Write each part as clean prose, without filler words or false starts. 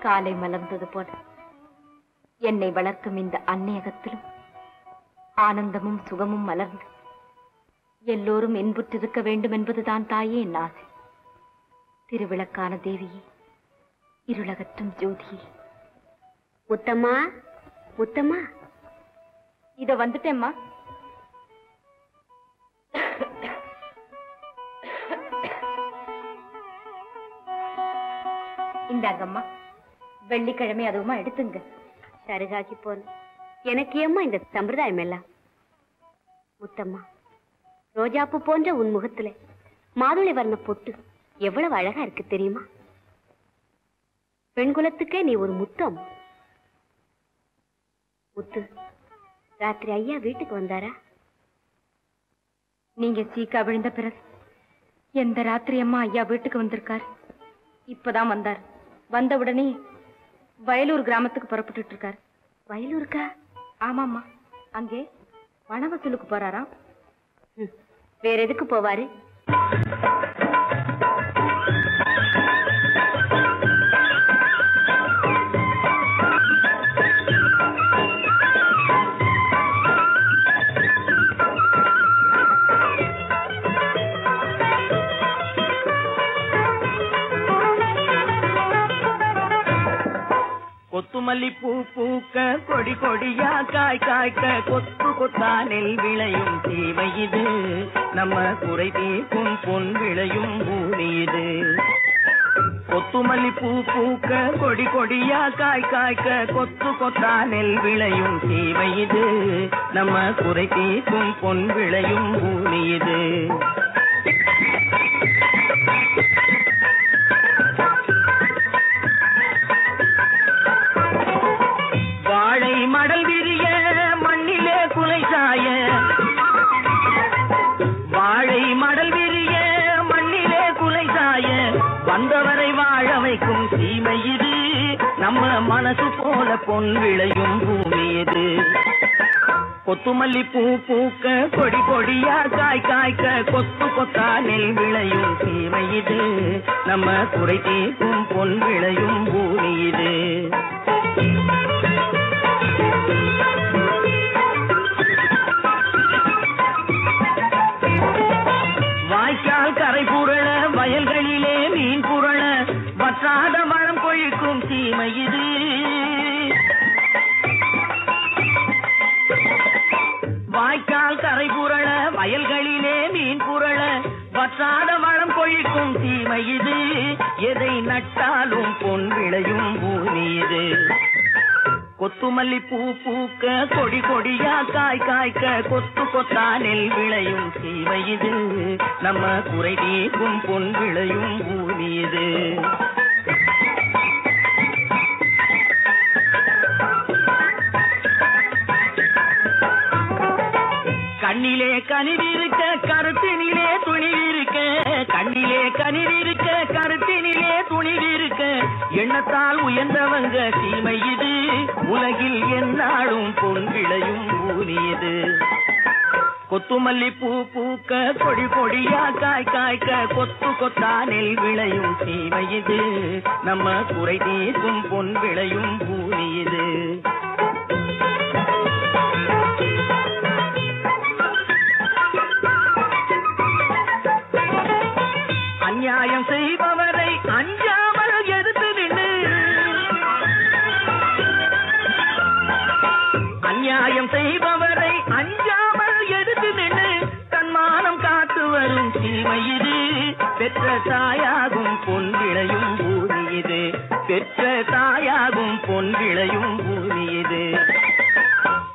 காலை மலர்ந்தது போல என்னை வளர்க்கும் இந்த அன்னையகத்திலும் ஆனந்தமும் சுகமும் மலர்ந்து எல்லோரும் இன்புற்றிருக்க வேண்டும் என்பதுதான் தாயே என் ஆசை. திருவிளக்கான தேவியே, இருளகற்றும் ஜோதியே. முத்தம்மா, முத்தம்மா, இதோ வந்துட்டேம்மா. இந்தாங்கம்மா, வெள்ளிக்கிழமை அதுவுமா எடுத்துங்க. சருகாக்கி போன எனக்கு ஏம்மா இந்த சம்பிரதாயம் எல்லாம்? முத்தம்மா, ரோஜாப்பு போன்ற உன் முகத்துல மாதுளை வர்ண பொட்டு எவ்வளவு அழகா இருக்கு தெரியுமா? பெண்குலத்துக்கே நீ ஒரு முத்தம். முத்து, ராத்திரி ஐயா வீட்டுக்கு வந்தாரா? நீங்க சீக்கா விழுந்த பிறகு எந்த ராத்திரி அம்மா ஐயா வீட்டுக்கு வந்திருக்காரு? இப்பதான் வந்தார். வந்த உடனே வயலூர் கிராமத்துக்கு புறப்பட்டு இருக்காரு. வயலூருக்கா? ஆமாம்மா, அங்கே வனவசூலுக்கு போறாராம். வேற எதுக்கு போவாரு? கொத்துமல்லி பூ பூக்க கொடி கொடியா காய் காய்க்க கொத்து கொத்தா நெல் விளையும் தீமை இது. நம்ம குறை தீர்க்கும் பொன் விளையும் பூமி இது. கொத்துமல்லி பூ பூக்க கொடி கொடியா காய் காய்க்க கொத்து கொத்தா நெல் விளையும் தீமை இது. நம்ம குறை தீர்க்கும் பொன் விளையும் பூமி இது. வாழை மடல் விரிய மண்ணிலே குலை சாய, வாழை மடல் விரிய மண்ணிலே குலை சாய, வந்தவரை வாழ வைக்கும் சீமை இது. நம்ம மனசு போல பொன் விளையும் பூமி இது. கொத்துமல்லி பூ பூக்க கொடி கொடியா காய் காய்க்க கொத்து கொத்தா நெல் விளையும் சீமை இது. நம்ம குறை தீர்க்கும் பொன் விளையும் பூமி இது. வாய்க்கால் கரை புரள வயல்களிலே மீன் புரள வற்றாத மரம் கொழிக்கும் சீமை இது. வாய்க்கால் கரை புரள வயல்களிலே மீன் புரள வற்றாத மரம் கொழிக்கும் சீமை இது. எதை நட்டாலும் பொன் விளையும் பூமி இது. கொத்துமல்லி பூ பூக்க கொடி கொடியா காய் காய்க்க கொத்து கொத்தா நெல் விளையும் சீமை இது. நம்ம குறை தீர்க்கும் பொன் விளையும் பூமி இது. கண்ணிலே கனிவிருக்க கருத்தினிலே துணிவிருக்க, கண்ணிலே கனிவிருக்க கருத்தினிலே துணிவிருக்க, எண்ணத்தால் உயர்ந்தவங்க சீமை இது. உலகில் எந்நாளும் பொன் விளையும் பூமி இது. கொத்துமல்லி பூ பூக்க கொடி கொடியா காய் காய்க்க கொத்து கொத்தா நெல் விளையும் சீமை இது. நம்ம குறை தீர்க்கும் பொன் விளையும் பூமி இது. அநியாயம் செய்பவரை அஞ்சாமல் எதிர்த்து நின்று, அநியாயம் செய்பவரை அஞ்சாமல் எதிர்த்து நின்று தன்மானம் காத்து வரும் சீமை இது. பெற்ற தாயாகும் பொன் விளையும் பூமி இது. பெற்ற தாயாகும் பொன் விளையும் பூமி இது.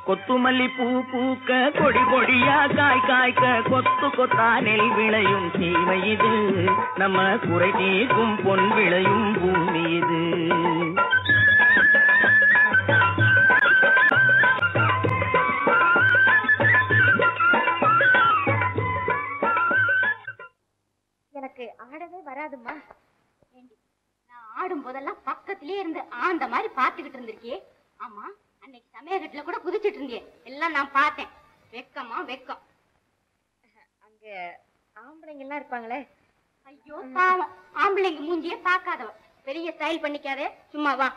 கொத்துமல்லி பூ பூக்க கொடி கொடியா காய் காய்க்க கொத்து கொத்தா நெல் விளையும் சீமை இது. நம்ம குறை தீர்க்கும் பொன் விளையும் பூமி இது. எனக்கு ஆடவே வராதுமா. நான் ஆடும் போதெல்லாம் பக்கத்திலே இருந்து ஆந்த மாதிரி பாத்துக்கிட்டு இருந்திருக்கே. ஆமா, அன்னைக்கு சமயக்கட்டுல கூட குதிச்சிட்டு இருந்தியே, எல்லாம் நான் பார்த்தேன். வெக்கமா வெக்கம். அங்க ஆம்பளைங்க எல்லாம் இருப்பாங்களே. ஐயோ பாவம், ஆம்பளைங்க மூஞ்சியே பாக்காதவ. பெரிய ஸ்டைல் பண்ணிக்காதே, சும்மா வா.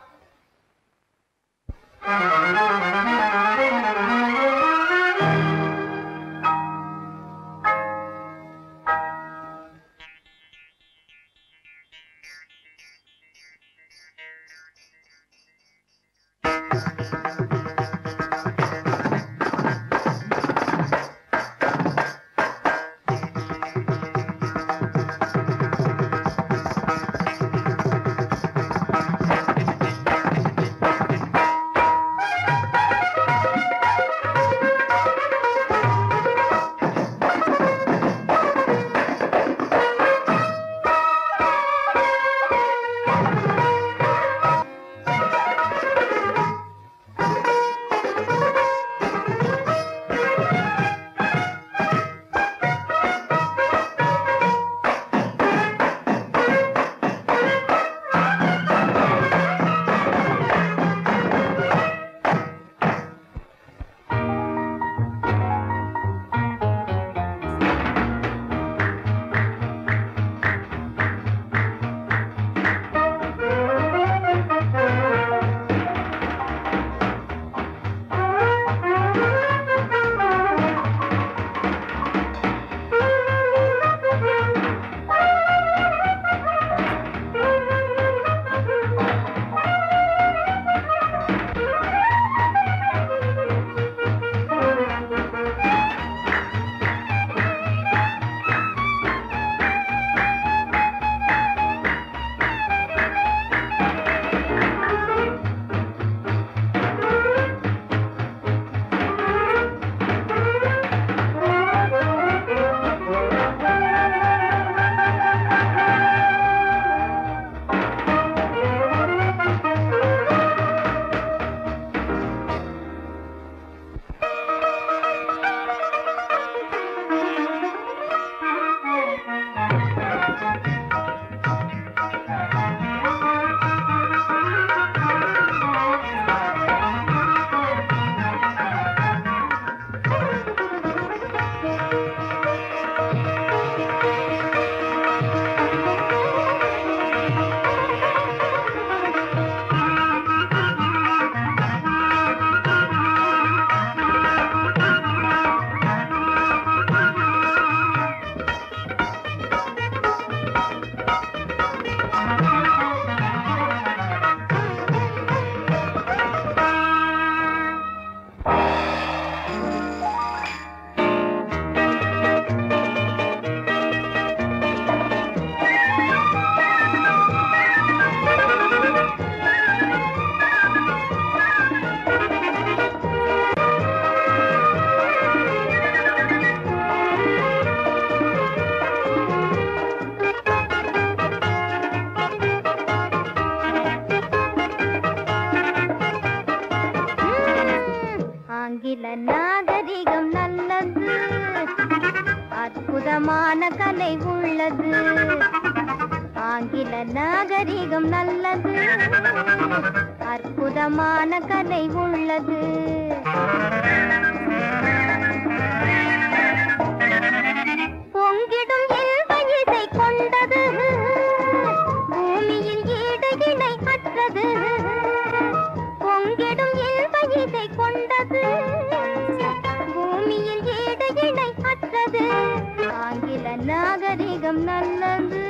அற்புதமான கலை உள்ளது. ஆங்கில நாகரிகம் நல்லது, அற்புதமான கலை உள்ளது. பொங்கிடும் இன்ப இசை கொண்டது, பூமியில் ஈடு இணை அற்றது. பொங்கிடும் இன்ப இசை கொண்டது, பூமியில் ஈடு இணை அற்றது. ஆங்கில நாகரிகம் நல்லது.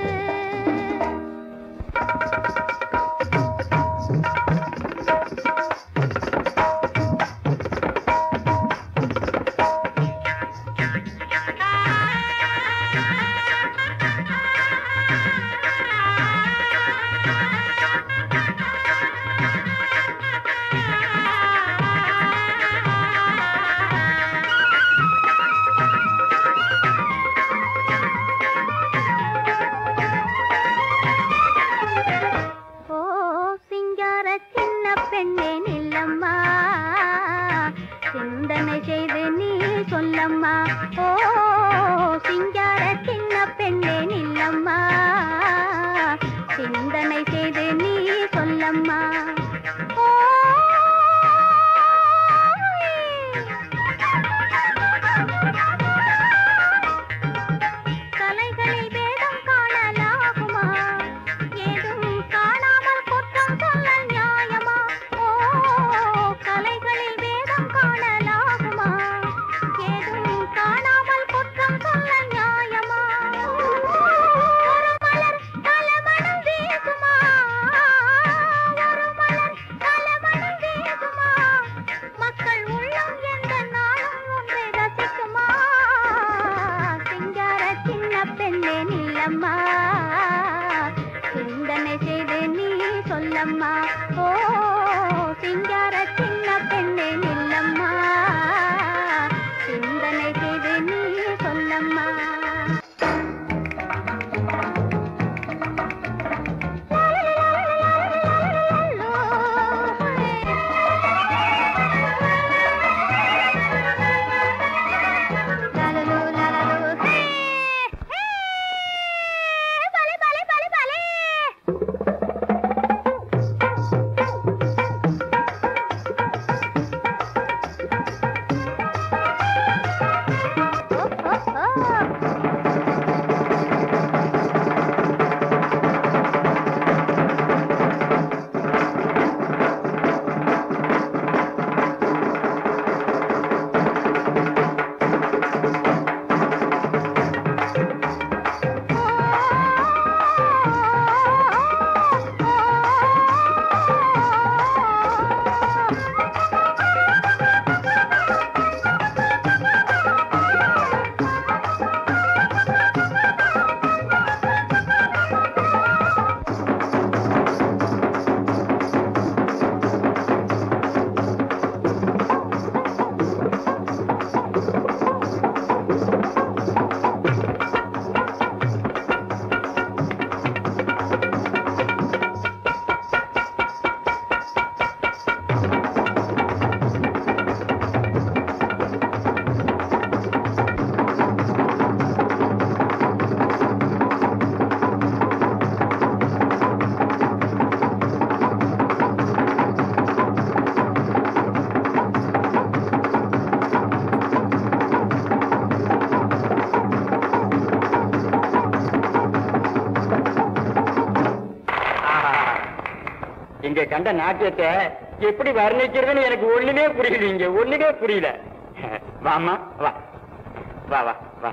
பெண்ணே நில்லம்மா சிந்தனை செய்து நீ சொல்லம்மா ஓ சிங்கார சின்ன பெண்ணே நில்லம்மா சிந்தனை செய்து நீ சொல்லம்மா இங்க கண்ட நாட்டியத்தை எப்படி வர்ணிக்கிறதுன்னு எனக்கு ஒண்ணுமே புரியல. இங்க ஒண்ணுமே புரியல. வாமா வா வா வா வா.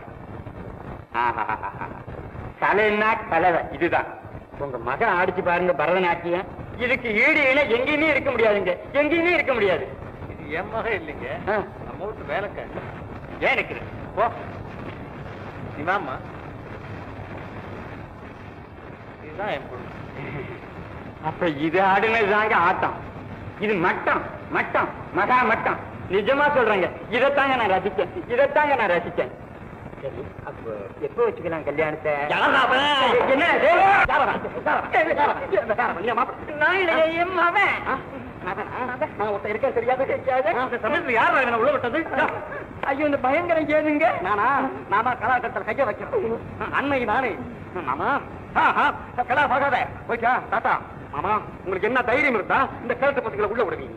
கலைன்னா கலவை இதுதான். உங்க மகன் ஆடிச்சு பாருங்க பரதநாட்டியம். இதுக்கு ஈடு இணை எங்கேயுமே இருக்க முடியாதுங்க. எங்கேயுமே இருக்க முடியாது. இது என் மகன் இல்லைங்க, நம்ம வீட்டு வேலைக்காரி. ஏன் இருக்குது போ சிவாமா, இதுதான் என் பொண்ணு. அப்ப இது ஆடுனதுதாங்க ஆட்டம். இது மட்டம் மட்டம் மகா மட்டம். நிஜமா சொல்றேங்க, இதைத்தாங்க நான் ரசிச்சேன். இதைத்தாங்க நான் ரசிச்சேன். சரி, அப்போ எப்போ வச்சுக்கலாம் கல்யாணத்தை? ஐயோ, இந்த பயங்கரம் ஏதுங்க. நானா கலாக்கட்டத்தில் கைய வைக்கிறேன். அன்னை நானே. மாமா கலா பார்க்காத போய்க்கா தாத்தா. மாமா, உங்களுக்கு என்ன தைரியம் இருந்தா இந்த கிழட்டு பசங்களை உள்ள விடுவீங்க?